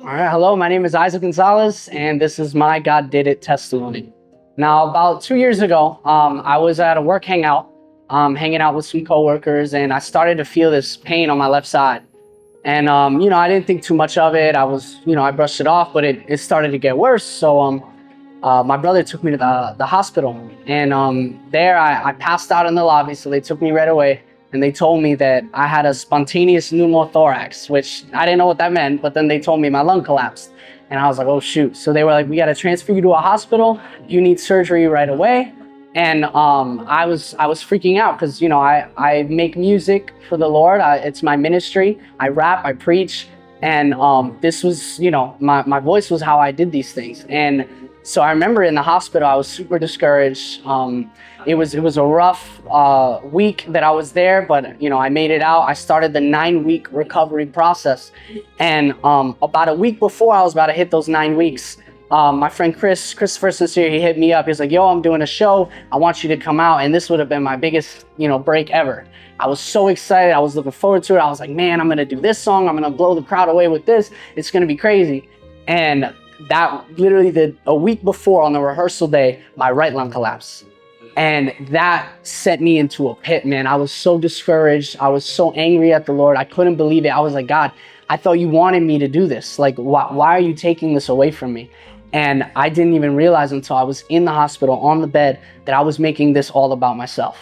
All right, hello, my name is Gonzalez, and this is my God Did It testimony. Now, about 2 years ago, I was at a work hangout, hanging out with some coworkers, and I started to feel this pain on my left side. And, I didn't think too much of it. I brushed it off, but it started to get worse. So my brother took me to the hospital, and there I passed out in the lobby, so they took me right away. And they told me that I had a spontaneous pneumothorax, which I didn't know what that meant, but then they told me my lung collapsed. And I was like, oh shoot. So they were like, we got to transfer you to a hospital. You need surgery right away. And I was freaking out because, I make music for the Lord. It's my ministry. I rap, I preach. And this was, my voice was how I did these things. And so I remember in the hospital, I was super discouraged. It was a rough week that I was there, but I made it out. I started the 9-week recovery process, and about a week before I was about to hit those 9 weeks, my friend Christopher Sincere, he hit me up. He was like, "Yo, I'm doing a show. I want you to come out." And this would have been my biggest, break ever. I was so excited. I was looking forward to it. I was like, "Man, I'm gonna do this song. I'm gonna blow the crowd away with this. It's gonna be crazy." And that literally a week before, on the rehearsal day, my right lung collapsed. And that set me into a pit, man. I was so discouraged. I was so angry at the Lord. I couldn't believe it. I was like, "God, I thought you wanted me to do this. Like, why are you taking this away from me?" And I didn't even realize until I was in the hospital on the bed that I was making this all about myself.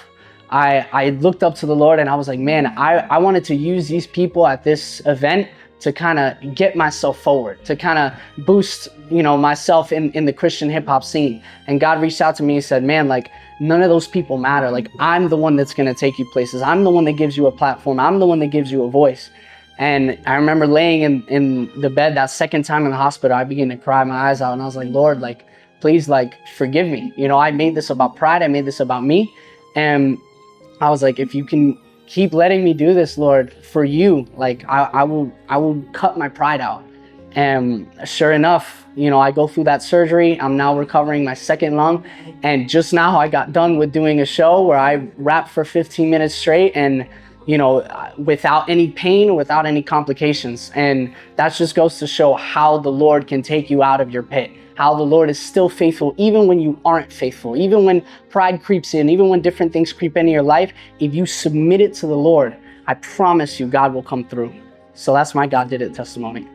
I looked up to the Lord and I was like, man, I wanted to use these people at this event to kind of get myself forward, to kind of boost, myself in the Christian hip hop scene. And God reached out to me and said, man, like, none of those people matter. Like, I'm the one that's going to take you places. I'm the one that gives you a platform. I'm the one that gives you a voice. And I remember laying in the bed that second time in the hospital, I began to cry my eyes out. And I was like, Lord, like, please, like, forgive me. I made this about pride. I made this about me. And I was like, if you can keep letting me do this, Lord, for you, like, I will cut my pride out. And sure enough, I go through that surgery. I'm now recovering my second lung. And just now I got done with doing a show where I rapped for 15 minutes straight, and without any pain, without any complications. And that just goes to show how the Lord can take you out of your pit, how the Lord is still faithful even when you aren't faithful, even when pride creeps in, even when different things creep into your life. If you submit it to the Lord, I promise you God will come through. So that's my God Did It testimony.